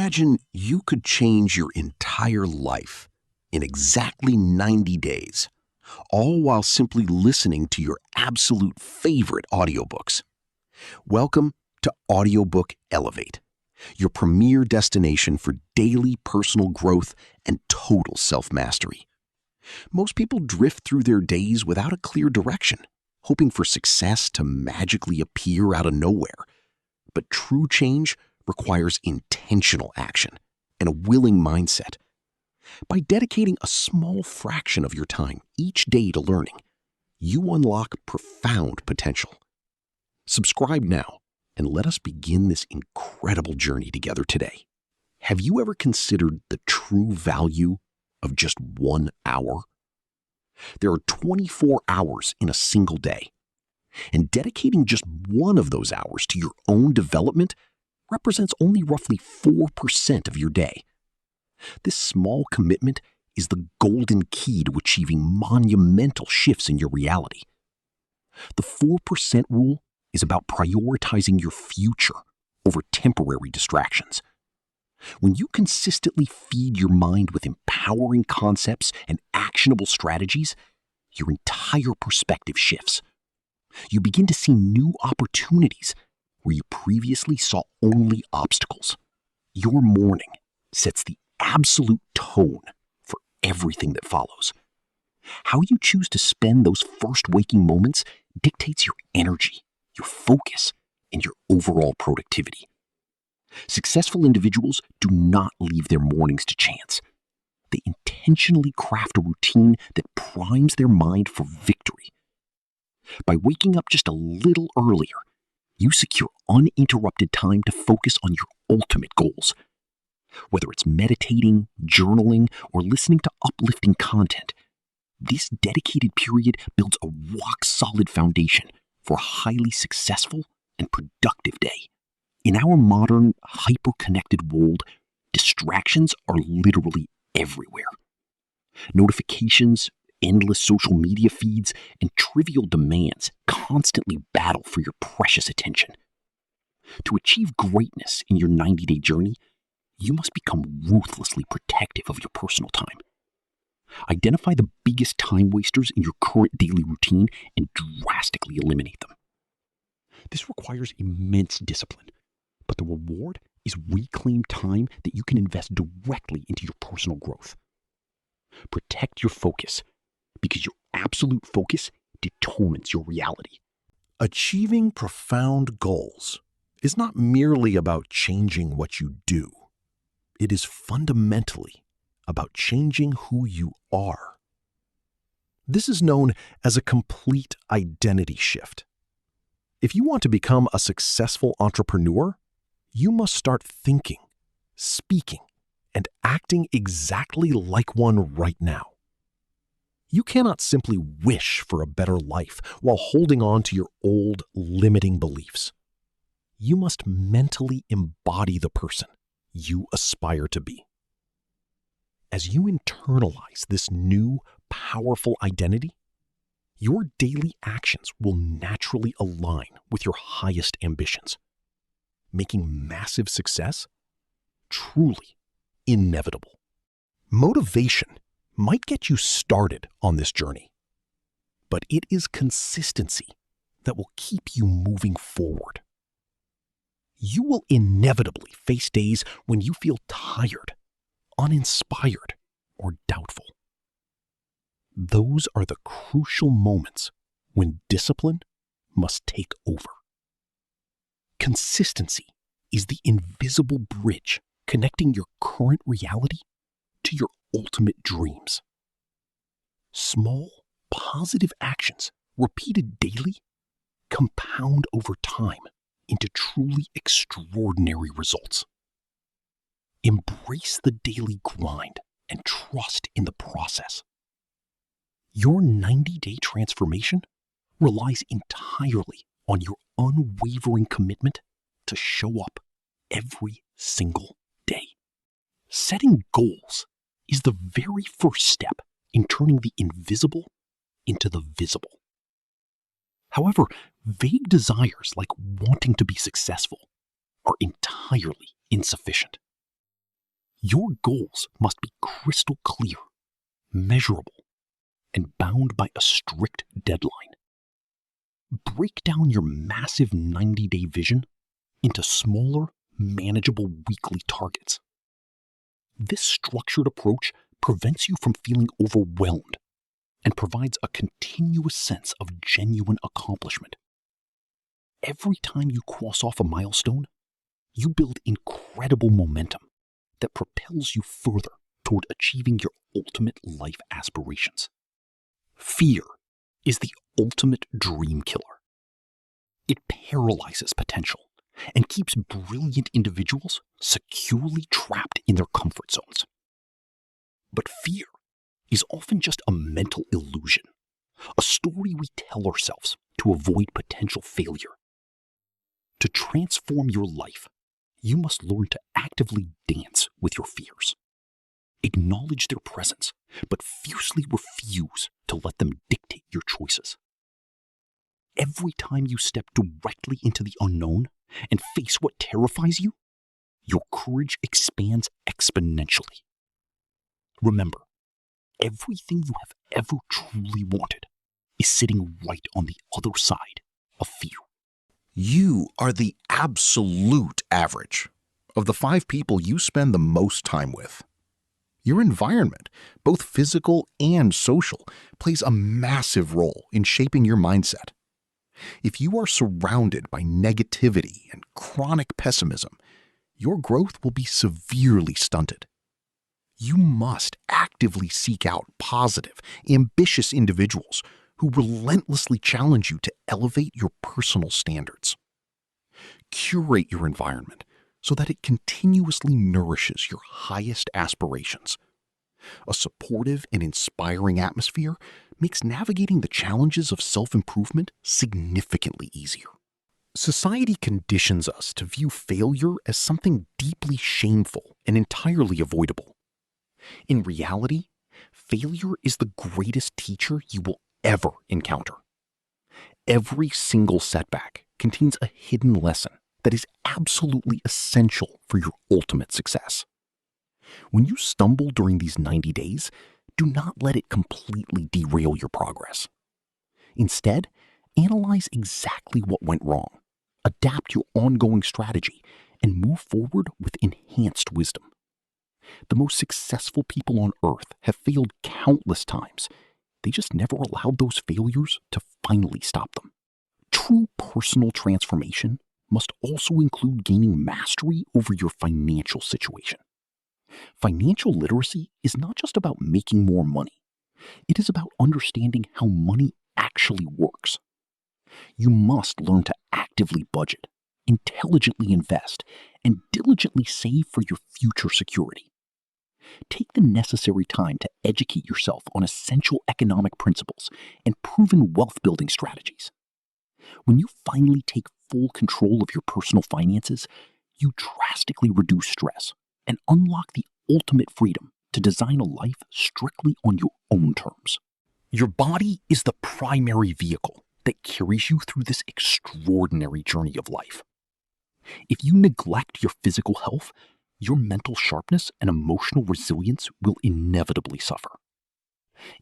Imagine you could change your entire life in exactly 90 days, all while simply listening to your absolute favorite audiobooks. Welcome to AudioBook Elevate, your premier destination for daily personal growth and total self-mastery. Most people drift through their days without a clear direction, hoping for success to magically appear out of nowhere. But true change requires intentional action and a willing mindset. By dedicating a small fraction of your time each day to learning, you unlock profound potential. Subscribe now and let us begin this incredible journey together today. Have you ever considered the true value of just 1 hour? There are 24 hours in a single day, and dedicating just one of those hours to your own development represents only roughly 4% of your day. This small commitment is the golden key to achieving monumental shifts in your reality. The 4% rule is about prioritizing your future over temporary distractions. When you consistently feed your mind with empowering concepts and actionable strategies, your entire perspective shifts. You begin to see new opportunities where you previously saw only obstacles. Your morning sets the absolute tone for everything that follows. How you choose to spend those first waking moments dictates your energy, your focus, and your overall productivity. Successful individuals do not leave their mornings to chance. They intentionally craft a routine that primes their mind for victory. By waking up just a little earlier, you secure uninterrupted time to focus on your ultimate goals. Whether it's meditating, journaling, or listening to uplifting content, this dedicated period builds a rock-solid foundation for a highly successful and productive day. In our modern, hyper-connected world, distractions are literally everywhere. Notifications, endless social media feeds, and trivial demands constantly battle for your precious attention. To achieve greatness in your 90-day journey, you must become ruthlessly protective of your personal time. Identify the biggest time wasters in your current daily routine and drastically eliminate them. This requires immense discipline, but the reward is reclaimed time that you can invest directly into your personal growth. Protect your focus, because your absolute focus determines your reality. Achieving profound goals is not merely about changing what you do. It is fundamentally about changing who you are. This is known as a complete identity shift. If you want to become a successful entrepreneur, you must start thinking, speaking, and acting exactly like one right now. You cannot simply wish for a better life while holding on to your old limiting beliefs. You must mentally embody the person you aspire to be. As you internalize this new, powerful identity, your daily actions will naturally align with your highest ambitions, making massive success truly inevitable. Motivation might get you started on this journey, but it is consistency that will keep you moving forward. You will inevitably face days when you feel tired, uninspired, or doubtful. Those are the crucial moments when discipline must take over. Consistency is the invisible bridge connecting your current reality to your ultimate dreams. Small, positive actions repeated daily compound over time into truly extraordinary results. Embrace the daily grind and trust in the process. Your 90-day transformation relies entirely on your unwavering commitment to show up every single day. Setting goals is the very first step in turning the invisible into the visible. However, vague desires like wanting to be successful are entirely insufficient. Your goals must be crystal clear, measurable, and bound by a strict deadline. Break down your massive 90-day vision into smaller, manageable weekly targets. This structured approach prevents you from feeling overwhelmed and provides a continuous sense of genuine accomplishment. Every time you cross off a milestone, you build incredible momentum that propels you further toward achieving your ultimate life aspirations. Fear is the ultimate dream killer. It paralyzes potential and keeps brilliant individuals securely trapped in their comfort zones. But fear is often just a mental illusion, a story we tell ourselves to avoid potential failure. To transform your life, you must learn to actively dance with your fears. Acknowledge their presence, but fiercely refuse to let them dictate your choices. Every time you step directly into the unknown and face what terrifies you, your courage expands exponentially. Remember, everything you have ever truly wanted is sitting right on the other side of fear. You are the absolute average of the 5 people you spend the most time with. Your environment, both physical and social, plays a massive role in shaping your mindset. If you are surrounded by negativity and chronic pessimism, your growth will be severely stunted. You must actively seek out positive, ambitious individuals who relentlessly challenge you to elevate your personal standards. Curate your environment so that it continuously nourishes your highest aspirations. A supportive and inspiring atmosphere makes navigating the challenges of self-improvement significantly easier. Society conditions us to view failure as something deeply shameful and entirely avoidable. In reality, failure is the greatest teacher you will ever encounter. Every single setback contains a hidden lesson that is absolutely essential for your ultimate success. When you stumble during these 90 days, do not let it completely derail your progress. Instead, analyze exactly what went wrong, adapt your ongoing strategy, and move forward with enhanced wisdom. The most successful people on earth have failed countless times. They just never allowed those failures to finally stop them. True personal transformation must also include gaining mastery over your financial situation. Financial literacy is not just about making more money. It is about understanding how money actually works. You must learn to actively budget, intelligently invest, and diligently save for your future security. Take the necessary time to educate yourself on essential economic principles and proven wealth-building strategies. When you finally take full control of your personal finances, you drastically reduce stress and unlock the ultimate freedom to design a life strictly on your own terms. Your body is the primary vehicle that carries you through this extraordinary journey of life. If you neglect your physical health, your mental sharpness and emotional resilience will inevitably suffer.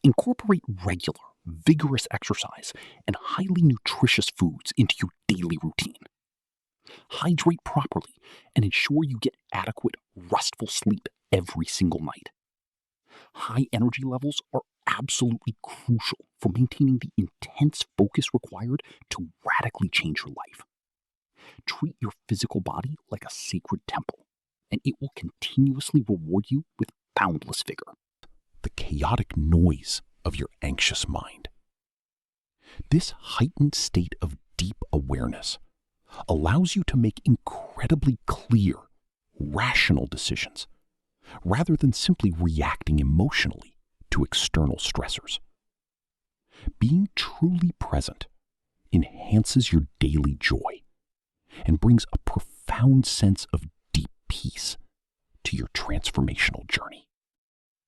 Incorporate regular, vigorous exercise and highly nutritious foods into your daily routine. Hydrate properly and ensure you get adequate, restful sleep every single night. High energy levels are absolutely crucial for maintaining the intense focus required to radically change your life. Treat your physical body like a sacred temple, and it will continuously reward you with boundless vigor. The chaotic noise of your anxious mind. This heightened state of deep awareness allows you to make incredibly clear, rational decisions, rather than simply reacting emotionally to external stressors. Being truly present enhances your daily joy and brings a profound sense of deep peace to your transformational journey.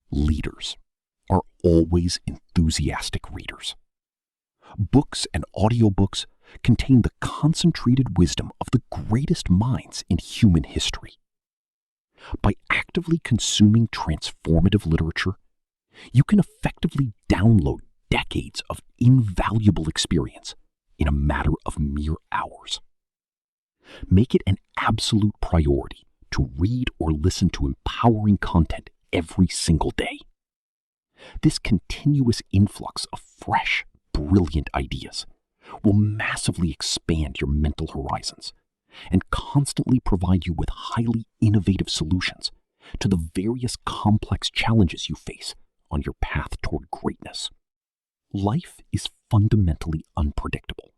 Leaders are always enthusiastic readers. Books and audiobooks contain the concentrated wisdom of the greatest minds in human history. By actively actively consuming transformative literature, you can effectively download decades of invaluable experience in a matter of mere hours. Make it an absolute priority to read or listen to empowering content every single day. This continuous influx of fresh, brilliant ideas will massively expand your mental horizons and constantly provide you with highly innovative solutions to the various complex challenges you face on your path toward greatness. Life is fundamentally unpredictable,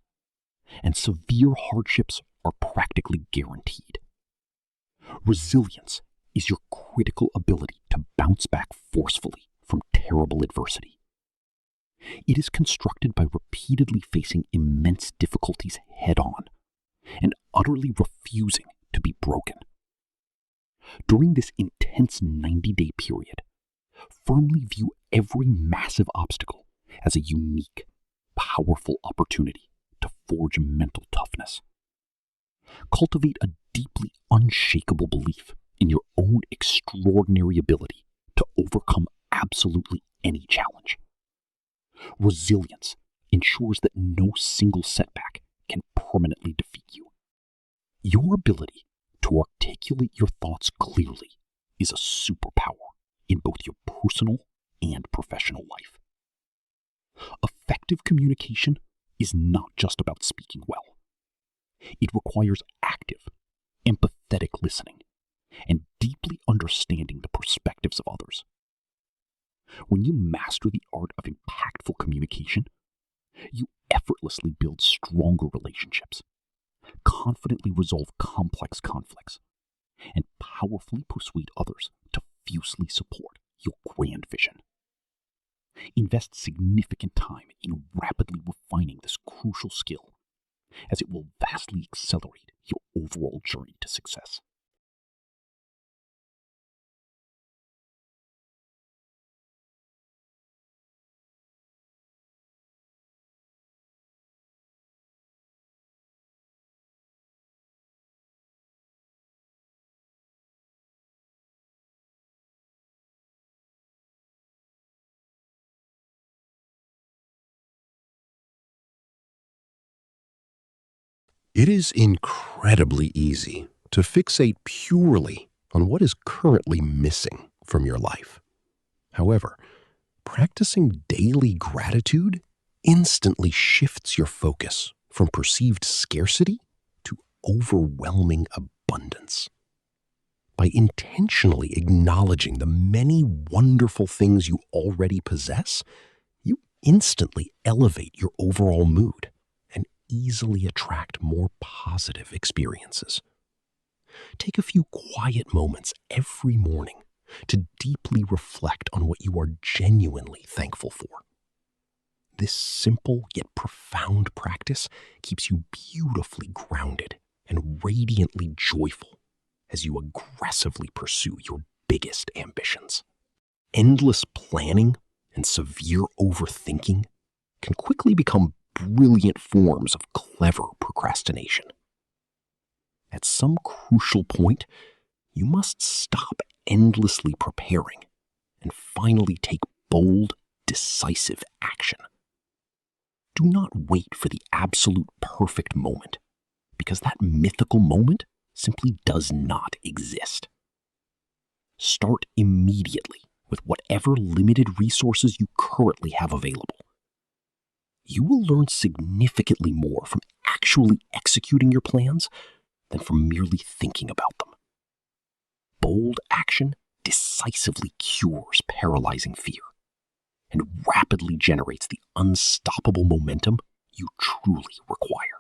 and severe hardships are practically guaranteed. Resilience is your critical ability to bounce back forcefully from terrible adversity. It is constructed by repeatedly facing immense difficulties head-on and utterly refusing to be broken. During this intense 90-day period, firmly view every massive obstacle as a unique, powerful opportunity to forge mental toughness. Cultivate a deeply unshakable belief in your own extraordinary ability to overcome absolutely any challenge. Resilience ensures that no single setback can permanently defeat you. Your ability to articulate your thoughts clearly is a superpower in both your personal and professional life. Effective communication is not just about speaking well. It requires active, empathetic listening and deeply understanding the perspectives of others. When you master the art of impactful communication, you effortlessly build stronger relationships, confidently resolve complex conflicts, and powerfully persuade others to fiercely support your grand vision. Invest significant time in rapidly refining this crucial skill, as it will vastly accelerate your overall journey to success. It is incredibly easy to fixate purely on what is currently missing from your life. However, practicing daily gratitude instantly shifts your focus from perceived scarcity to overwhelming abundance. By intentionally acknowledging the many wonderful things you already possess, you instantly elevate your overall mood and easily attract more positive experiences. Take a few quiet moments every morning to deeply reflect on what you are genuinely thankful for. This simple yet profound practice keeps you beautifully grounded and radiantly joyful as you aggressively pursue your biggest ambitions. Endless planning and severe overthinking can quickly become brilliant forms of clever procrastination. At some crucial point, you must stop endlessly preparing and finally take bold, decisive action. Do not wait for the absolute perfect moment, because that mythical moment simply does not exist. Start immediately with whatever limited resources you currently have available. You will learn significantly more from actually executing your plans than from merely thinking about them. Bold action decisively cures paralyzing fear and rapidly generates the unstoppable momentum you truly require.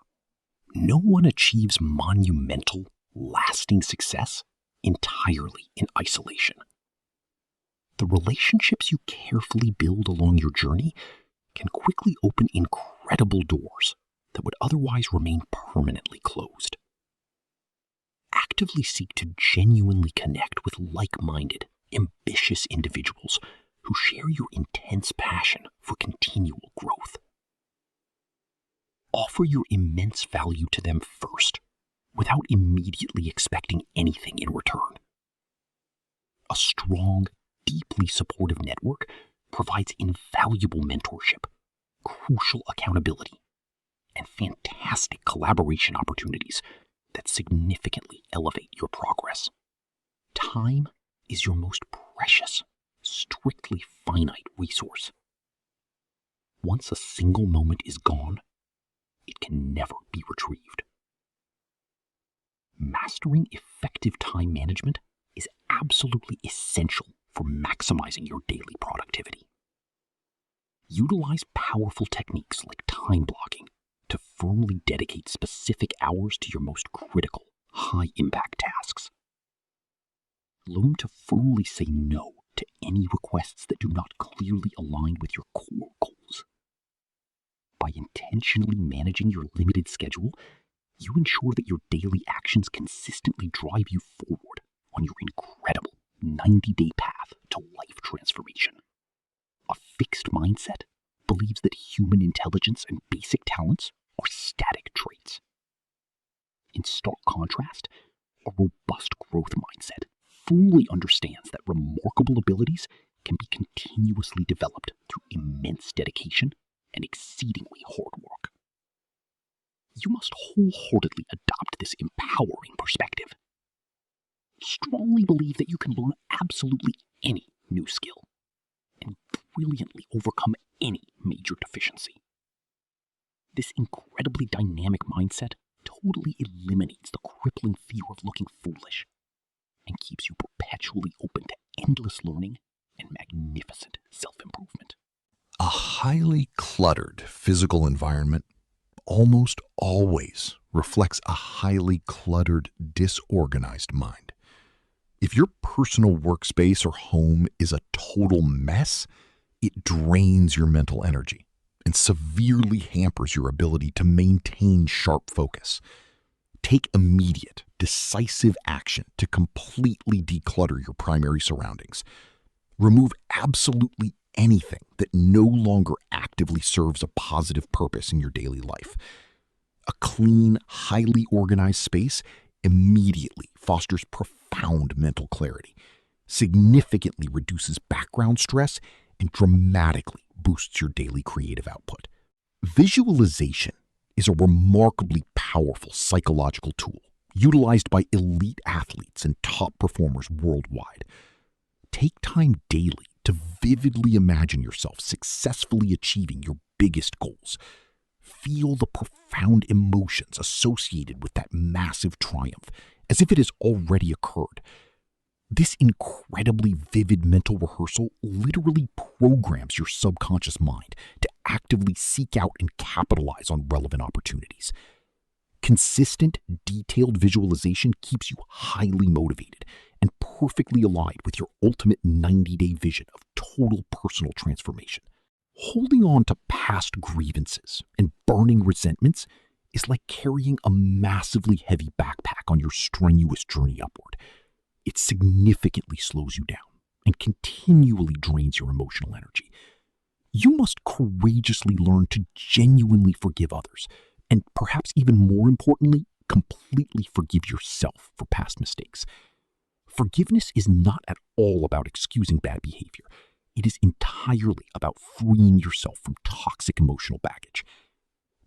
No one achieves monumental, lasting success entirely in isolation. The relationships you carefully build along your journey can quickly open incredible doors that would otherwise remain permanently closed. Actively seek to genuinely connect with like-minded, ambitious individuals who share your intense passion for continual growth. Offer your immense value to them first, without immediately expecting anything in return. strong, deeply supportive network provides invaluable mentorship, crucial accountability, and fantastic collaboration opportunities that significantly elevate your progress. Time is your most precious, strictly finite resource. Once a single moment is gone, it can never be retrieved. Mastering effective time management is absolutely essential for maximizing your daily productivity. Utilize powerful techniques like time blocking to firmly dedicate specific hours to your most critical, high-impact tasks. Learn to firmly say no to any requests that do not clearly align with your core goals. By intentionally managing your limited schedule, you ensure that your daily actions consistently drive you forward on your incredible 90-day path to life transformation. A fixed mindset believes that human intelligence and basic talents are static traits. In stark contrast, a robust growth mindset fully understands that remarkable abilities can be continuously developed through immense dedication and exceedingly hard work. You must wholeheartedly adopt this empowering perspective. Strongly believe that you can learn absolutely any new skill and brilliantly overcome any major deficiency. This incredibly dynamic mindset totally eliminates the crippling fear of looking foolish and keeps you perpetually open to endless learning and magnificent self-improvement. A highly cluttered physical environment almost always reflects a highly cluttered, disorganized mind. If your personal workspace or home is a total mess, it drains your mental energy and severely hampers your ability to maintain sharp focus. Take immediate, decisive action to completely declutter your primary surroundings. Remove absolutely anything that no longer actively serves a positive purpose in your daily life. A clean, highly organized space immediately fosters profound mental clarity, significantly reduces background stress, and dramatically boosts your daily creative output. Visualization is a remarkably powerful psychological tool utilized by elite athletes and top performers worldwide. Take time daily to vividly imagine yourself successfully achieving your biggest goals. Feel the profound emotions associated with that massive triumph as if it has already occurred. This incredibly vivid mental rehearsal literally programs your subconscious mind to actively seek out and capitalize on relevant opportunities. Consistent, detailed visualization keeps you highly motivated and perfectly aligned with your ultimate 90-day vision of total personal transformation. Holding on to past grievances and burning resentments is like carrying a massively heavy backpack on your strenuous journey upward. It significantly slows you down and continually drains your emotional energy. You must courageously learn to genuinely forgive others, and perhaps even more importantly, completely forgive yourself for past mistakes. Forgiveness is not at all about excusing bad behavior. It is entirely about freeing yourself from toxic emotional baggage.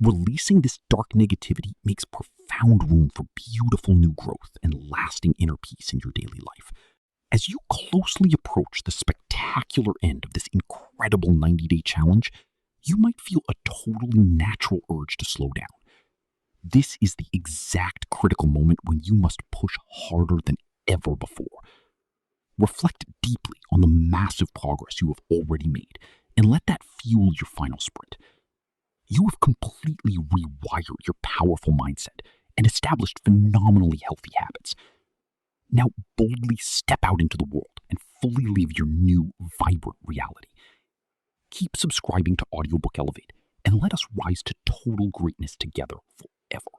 Releasing this dark negativity makes profound room for beautiful new growth and lasting inner peace in your daily life. As you closely approach the spectacular end of this incredible 90-day challenge, you might feel a totally natural urge to slow down. This is the exact critical moment when you must push harder than ever before. Reflect deeply on the massive progress you have already made and let that fuel your final sprint. You have completely rewired your powerful mindset and established phenomenally healthy habits. Now boldly step out into the world and fully live your new, vibrant reality. Keep subscribing to AudioBook Elevate and let us rise to total greatness together forever.